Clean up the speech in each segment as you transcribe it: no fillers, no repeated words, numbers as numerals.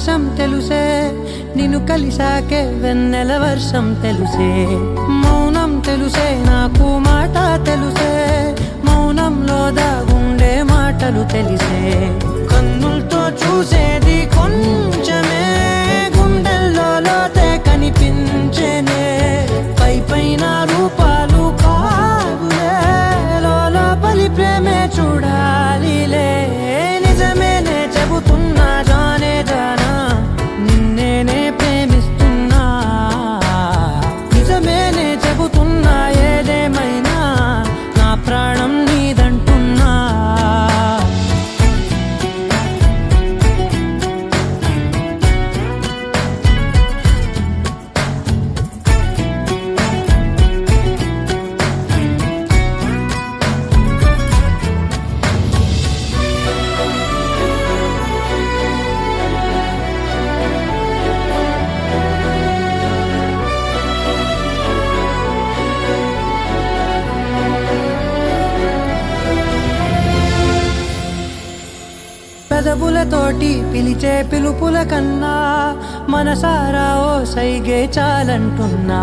వర్షం తెలుసే, నిన్ను కలిసాకే వెన్నెల వర్షం తెలుసే. మౌనం తెలుసే నాకు మాట తెలుసే, మౌనంలో దాగుండే మాటలు తెలిసే. కన్నులతో చూసేది కొంచెమే, గుండెల్లో లోతే కనిపించేనే. పై పైన రూపాలు కాదులే, లోపలి ప్రేమే చూడాలిలే. నిజమేనే చెబుతున్నా జానే జానా, నిన్నేనే ప్రేమిస్తున్నా. నిజమేనే చెబుతున్నా ఏదేమైనా, నా ప్రాణం నీదంటున్నా. పెదవులతోటి పిలిచే పిలుపుల కన్నా, మనసారా ఓ సైగే చాలంటున్నా.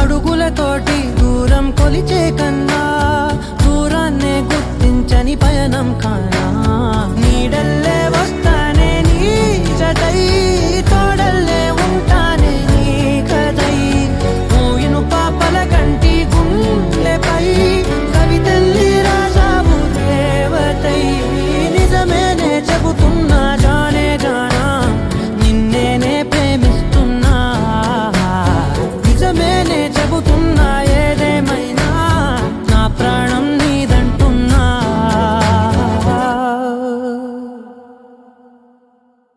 అడుగులతోటి దూరం కొలిచే కన్నా, దూరాన్నే గుర్తించని పయనం కానా. నీడల్ల